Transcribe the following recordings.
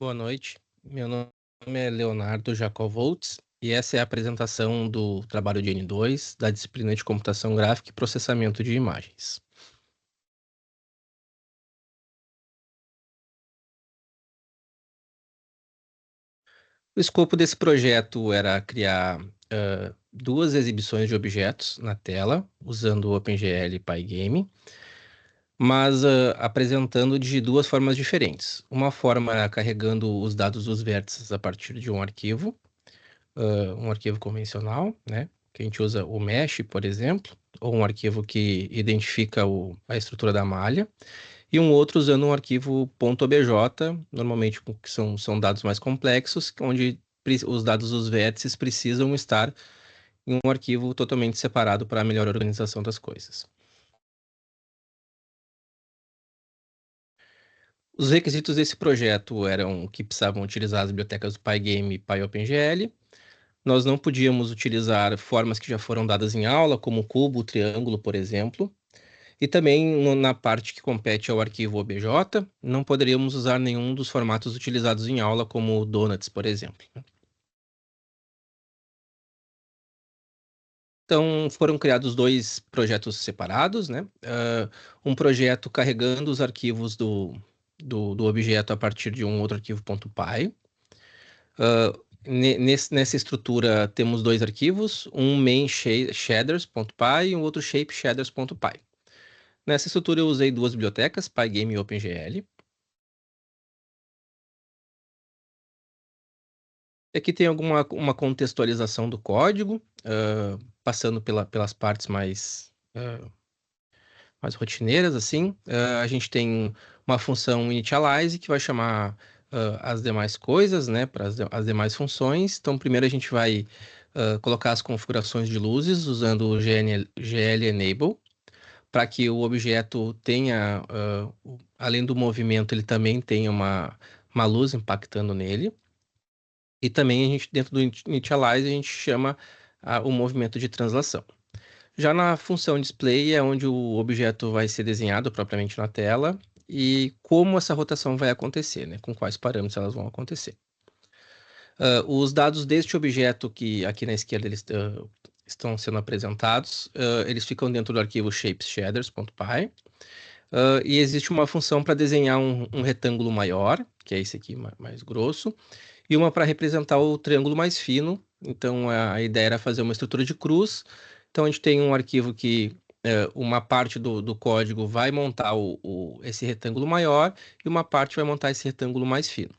Boa noite. Meu nome é Leonardo Jacovoltz e essa é a apresentação do trabalho de N2 da disciplina de Computação Gráfica e Processamento de Imagens. O escopo desse projeto era criar duas exibições de objetos na tela, usando o OpenGL e Pygame, mas apresentando de duas formas diferentes. Uma forma era carregando os dados dos vértices a partir de um arquivo convencional, né? Que a gente usa o mesh, por exemplo, ou um arquivo que identifica a estrutura da malha, e um outro usando um arquivo .obj, normalmente que são dados mais complexos, onde os dados dos vértices precisam estar em um arquivo totalmente separado para melhor organização das coisas. Os requisitos desse projeto eram que precisavam utilizar as bibliotecas do Pygame e PyOpenGL. Nós não podíamos utilizar formas que já foram dadas em aula, como cubo, triângulo, por exemplo. E também na parte que compete ao arquivo OBJ, não poderíamos usar nenhum dos formatos utilizados em aula, como donuts, por exemplo. Então, foram criados dois projetos separados, né? Um projeto carregando os arquivos do objeto a partir de um outro arquivo .py. Nessa estrutura temos dois arquivos, um main shaders.py e um outro shape shaders.py. Nessa estrutura eu usei duas bibliotecas, Pygame e OpenGL. Aqui tem uma contextualização do código, passando pelas partes mais rotineiras, assim. A gente tem uma função initialize que vai chamar as demais coisas, né, para as demais funções. Então, primeiro a gente vai colocar as configurações de luzes usando o GL Enable, para que o objeto tenha, além do movimento, ele também tenha uma luz impactando nele. E também a gente, dentro do initialize, a gente chama o movimento de translação. Já na função display é onde o objeto vai ser desenhado propriamente na tela e como essa rotação vai acontecer, né? Com quais parâmetros elas vão acontecer. Os dados deste objeto que aqui na esquerda eles estão sendo apresentados, eles ficam dentro do arquivo shapesshaders.py. E existe uma função para desenhar um retângulo maior, que é esse aqui mais grosso, e uma para representar o triângulo mais fino. Então a ideia era fazer uma estrutura de cruz. Então a gente tem um arquivo que uma parte do código vai montar esse retângulo maior e uma parte vai montar esse retângulo mais fino.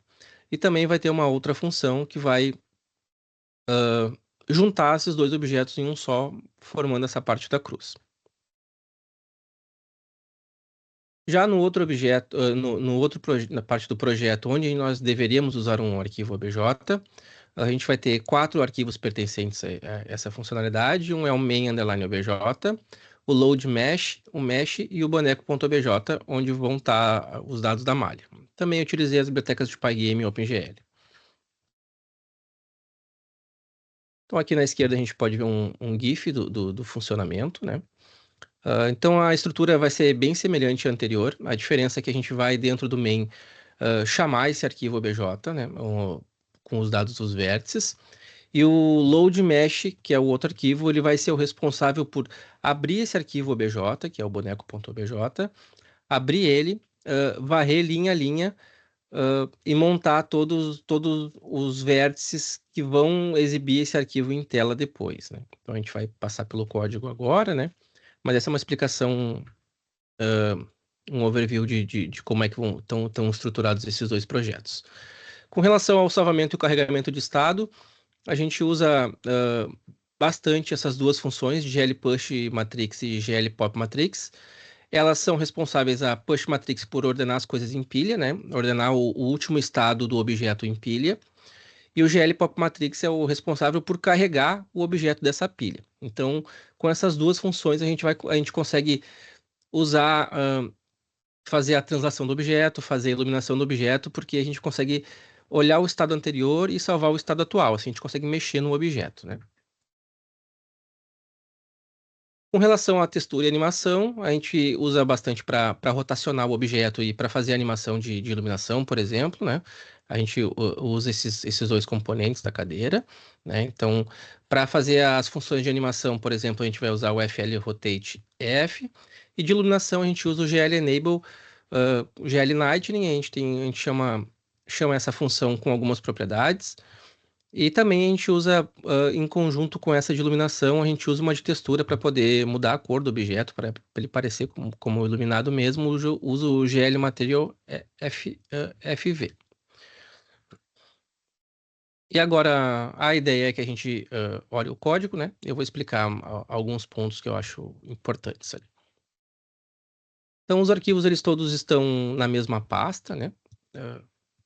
E também vai ter uma outra função que vai juntar esses dois objetos em um só, formando essa parte da cruz. Já no outro objeto, na parte do projeto, onde nós deveríamos usar um arquivo OBJ, a gente vai ter quatro arquivos pertencentes a essa funcionalidade. Um é o main_obj, o load mesh, o mesh e o boneco.obj, onde vão estar os dados da malha. Também utilizei as bibliotecas de Pygame e OpenGL. Então aqui na esquerda a gente pode ver um GIF do funcionamento, né? Então a estrutura vai ser bem semelhante à anterior. A diferença é que a gente vai dentro do main chamar esse arquivo obj, né, com os dados dos vértices. E o load mesh, que é o outro arquivo, ele vai ser o responsável por abrir esse arquivo obj, que é o boneco.obj, abrir ele, varrer linha a linha e montar todos os vértices que vão exibir esse arquivo em tela depois, né? Então a gente vai passar pelo código agora, né? Mas essa é uma explicação, um overview de como é que estão estruturados esses dois projetos. Com relação ao salvamento e o carregamento de estado, a gente usa bastante essas duas funções, glpush_matrix e glpop_matrix. Elas são responsáveis a push matrix por ordenar as coisas em pilha, né? Ordenar o último estado do objeto em pilha. E o glpop_matrix é o responsável por carregar o objeto dessa pilha. Então, com essas duas funções, a gente consegue usar, fazer a translação do objeto, fazer a iluminação do objeto, porque a gente consegue olhar o estado anterior e salvar o estado atual. Assim, a gente consegue mexer no objeto, né? Com relação à textura e animação, a gente usa bastante para rotacionar o objeto e para fazer a animação de iluminação, por exemplo, né? a gente usa esses dois componentes da cadeira, né? Então, para fazer as funções de animação, por exemplo, a gente vai usar o FL Rotate F, e de iluminação a gente usa o GL Enable, o GL Lightning, a gente chama essa função com algumas propriedades. E também a gente usa, em conjunto com essa de iluminação, a gente usa uma de textura para poder mudar a cor do objeto, para ele parecer como iluminado mesmo, uso o GL Material FV. E agora, a ideia é que a gente olhe o código, né? Eu vou explicar alguns pontos que eu acho importantes ali. Então, os arquivos, eles todos estão na mesma pasta, né?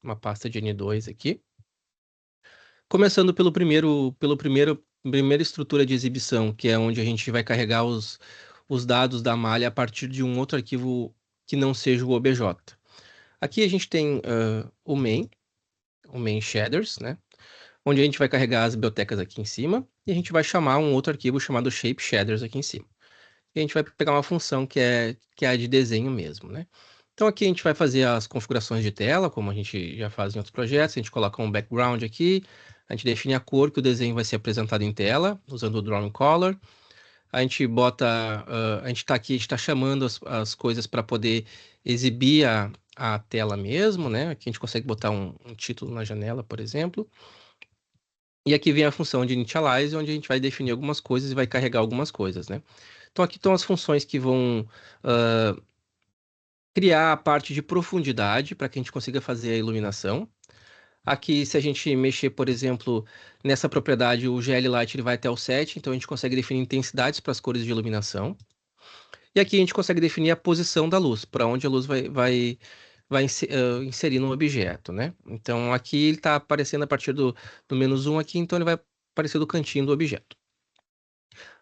Uma pasta de N2 aqui. Começando primeira estrutura de exibição, que é onde a gente vai carregar os dados da malha a partir de um outro arquivo que não seja o obj. Aqui a gente tem o main shaders, né? Onde a gente vai carregar as bibliotecas aqui em cima, e a gente vai chamar um outro arquivo chamado shape shaders aqui em cima. E a gente vai pegar uma função que é a de desenho mesmo, né? Então aqui a gente vai fazer as configurações de tela, como a gente já faz em outros projetos. A gente coloca um background aqui, a gente define a cor que o desenho vai ser apresentado em tela, usando o drawing color. A gente bota, a gente está aqui, a gente está chamando as coisas para poder exibir a tela mesmo, né? Aqui a gente consegue botar um título na janela, por exemplo. E aqui vem a função de initialize, onde a gente vai definir algumas coisas e vai carregar algumas coisas, né? Então aqui estão as funções que vão criar a parte de profundidade para que a gente consiga fazer a iluminação. Aqui, se a gente mexer, por exemplo, nessa propriedade, o GL Light ele vai até o 7, então a gente consegue definir intensidades para as cores de iluminação. E aqui a gente consegue definir a posição da luz, para onde a luz vai inserir no objeto, né? Então aqui ele está aparecendo a partir do -1 aqui, então ele vai aparecer do cantinho do objeto.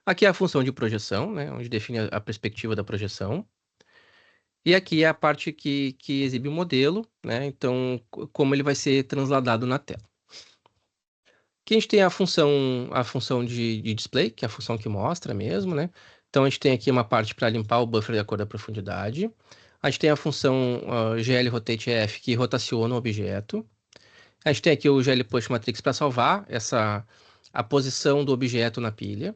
Aqui é a função de projeção, né? Onde define a perspectiva da projeção. E aqui é a parte que exibe o modelo, né? Então, como ele vai ser transladado na tela. Aqui a gente tem a função de display, que é a função que mostra mesmo, né? Então a gente tem aqui uma parte para limpar o buffer da cor da profundidade. A gente tem a função GL Rotate F, que rotaciona o objeto. A gente tem aqui o GL Push Matrix para salvar a posição do objeto na pilha.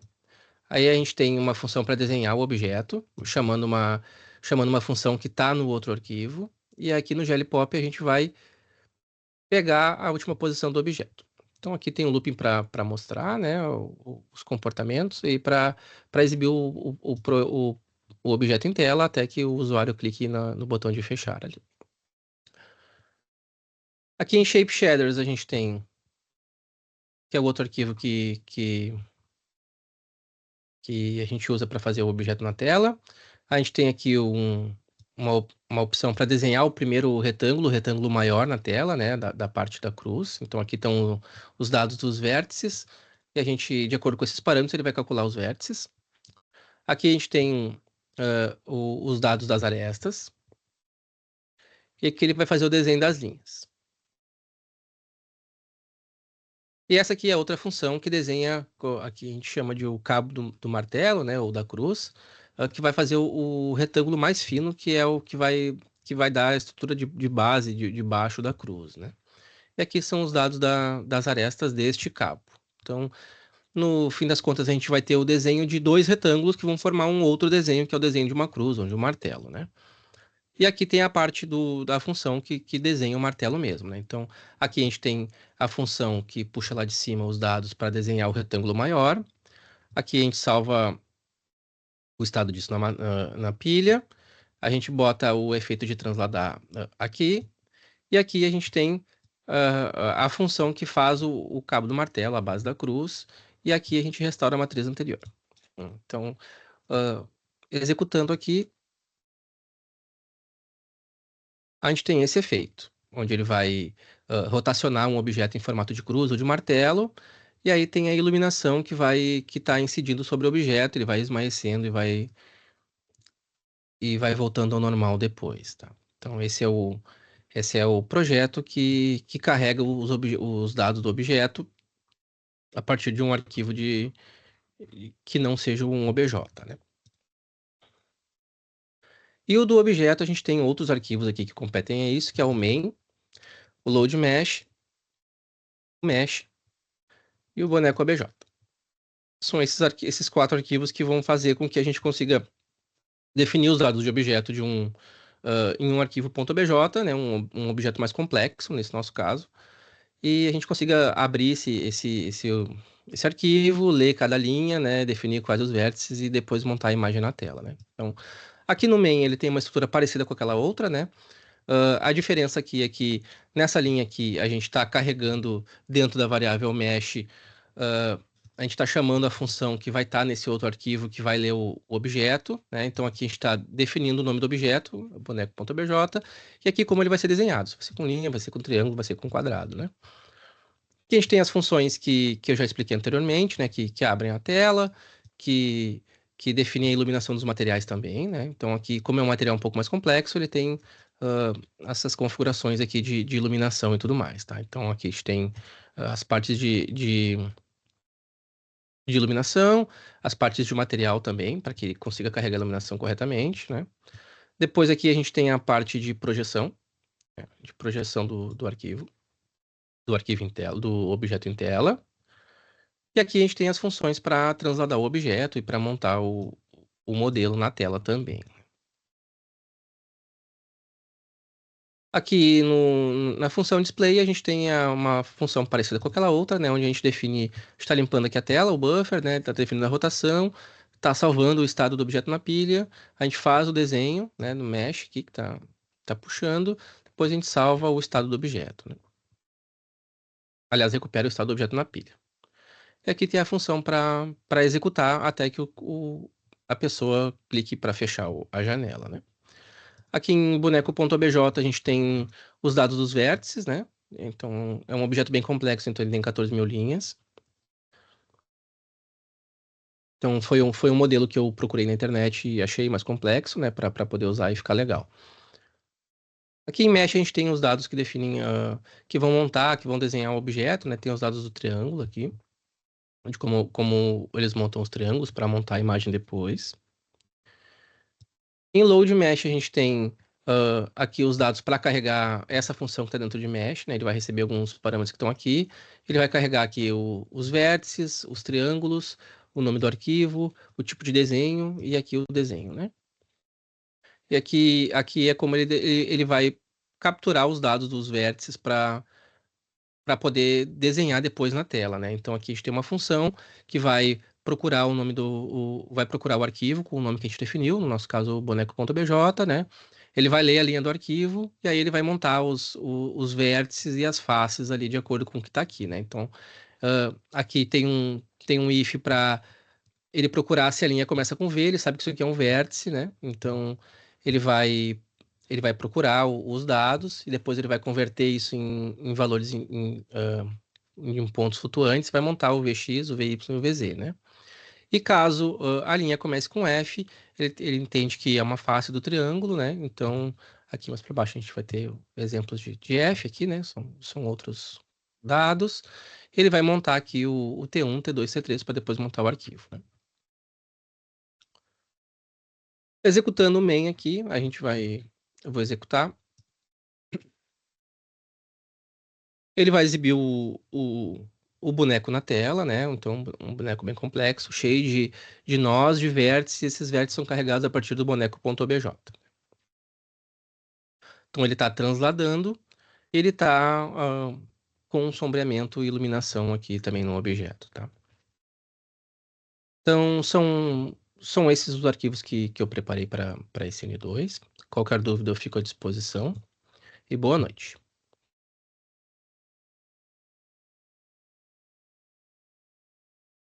Aí a gente tem uma função para desenhar o objeto, chamando uma função que está no outro arquivo. E aqui no GLPOP a gente vai pegar a última posição do objeto. Então aqui tem o looping para mostrar, né, os comportamentos e para exibir o objeto em tela até que o usuário clique no botão de fechar ali. Aqui em Shape Shaders a gente tem, que é o outro arquivo que a gente usa para fazer o objeto na tela. A gente tem aqui uma opção para desenhar o primeiro retângulo, o retângulo maior na tela, né, da parte da cruz. Então aqui estão os dados dos vértices, e a gente, de acordo com esses parâmetros, ele vai calcular os vértices. Aqui a gente tem os dados das arestas, e aqui ele vai fazer o desenho das linhas. E essa aqui é outra função que desenha, aqui a gente chama de o cabo do martelo, né, ou da cruz, que vai fazer o retângulo mais fino, que é o que vai dar a estrutura de base de baixo da cruz, né? E aqui são os dados das arestas deste cabo. Então, no fim das contas, a gente vai ter o desenho de dois retângulos que vão formar um outro desenho, que é o desenho de uma cruz, ou de um martelo, né? E aqui tem a parte da função que desenha o martelo mesmo, né? Então, aqui a gente tem a função que puxa lá de cima os dados para desenhar o retângulo maior. Aqui a gente salva o estado disso na pilha. A gente bota o efeito de transladar aqui. E aqui a gente tem a função que faz o cabo do martelo, a base da cruz. E aqui a gente restaura a matriz anterior. Então, executando aqui, a gente tem esse efeito, onde ele vai rotacionar um objeto em formato de cruz ou de martelo, e aí tem a iluminação que está incidindo sobre o objeto, ele vai esmaecendo e vai voltando ao normal depois, tá? Então esse é o projeto que carrega os dados do objeto a partir de um arquivo que não seja um obj, né? E o do objeto, a gente tem outros arquivos aqui que competem a isso, que é o main. o load mesh, o mesh e o boneco ABJ. São esses 4 arquivos que vão fazer com que a gente consiga definir os dados de objeto em um arquivo .obj, né, um objeto mais complexo, nesse nosso caso, e a gente consiga abrir esse arquivo, ler cada linha, né, definir quais os vértices e depois montar a imagem na tela, né. Então, aqui no main ele tem uma estrutura parecida com aquela outra, né. A diferença aqui é que nessa linha aqui a gente está carregando dentro da variável mesh, a gente está chamando a função que vai estar nesse outro arquivo que vai ler o objeto, né? Então aqui a gente está definindo o nome do objeto, boneco.obj, e aqui como ele vai ser desenhado. Vai ser com linha, vai ser com triângulo, vai ser com quadrado, né? Aqui a gente tem as funções que eu já expliquei anteriormente, né? Que abrem a tela, que definem a iluminação dos materiais também, né? Então aqui, como é um material um pouco mais complexo, ele tem essas configurações aqui de iluminação e tudo mais, tá? Então aqui a gente tem as partes de iluminação, as partes de material também, para que ele consiga carregar a iluminação corretamente, né? Depois aqui a gente tem a parte de projeção, né? De projeção do arquivo em tela, do objeto em tela. E aqui a gente tem as funções para transladar o objeto e para montar o modelo na tela também. Aqui na função display a gente tem uma função parecida com aquela outra, né? Onde a gente define, está limpando aqui a tela, o buffer, né? Está definindo a rotação, está salvando o estado do objeto na pilha. A gente faz o desenho, né? No mesh aqui que tá puxando. Depois a gente salva o estado do objeto, né? Aliás, recupera o estado do objeto na pilha. E aqui tem a função para executar até que a pessoa clique para fechar a janela, né? Aqui em boneco.obj a gente tem os dados dos vértices, né? Então, é um objeto bem complexo, então ele tem 14 mil linhas. Então, foi um modelo que eu procurei na internet e achei mais complexo, né? Para poder usar e ficar legal. Aqui em Mesh a gente tem os dados que definem, que vão montar, que vão desenhar o objeto, né? Tem os dados do triângulo aqui, de como eles montam os triângulos para montar a imagem depois. Em Load Mesh, a gente tem aqui os dados para carregar essa função que está dentro de Mesh, né? Ele vai receber alguns parâmetros que estão aqui. Ele vai carregar aqui os vértices, os triângulos, o nome do arquivo, o tipo de desenho e aqui o desenho, né? E aqui é como ele vai capturar os dados dos vértices para poder desenhar depois na tela, né? Então aqui a gente tem uma função que vai procurar vai procurar o arquivo com o nome que a gente definiu, no nosso caso o boneco.bj, né? Ele vai ler a linha do arquivo e aí ele vai montar os vértices e as faces ali de acordo com o que está aqui, né? Então aqui tem um if para ele procurar se a linha começa com V, ele sabe que isso aqui é um vértice, né? Então ele vai ele vai procurar os dados e depois ele vai converter isso em valores em pontos flutuantes, vai montar o Vx, o Vy e o Vz, né? E caso a linha comece com F, ele entende que é uma face do triângulo, né? Então, aqui mais para baixo a gente vai ter exemplos de F aqui, né? São outros dados. Ele vai montar aqui o T1, T2, T3 para depois montar o arquivo, né? Executando o main aqui, eu vou executar. Ele vai exibir o boneco na tela, né? Então, um boneco bem complexo, cheio de nós, de vértices, e esses vértices são carregados a partir do boneco.obj. Então, ele está transladando, ele está com sombreamento e iluminação aqui também no objeto, tá? Então, são esses os arquivos que eu preparei para esse N2. Qualquer dúvida, eu fico à disposição. E boa noite.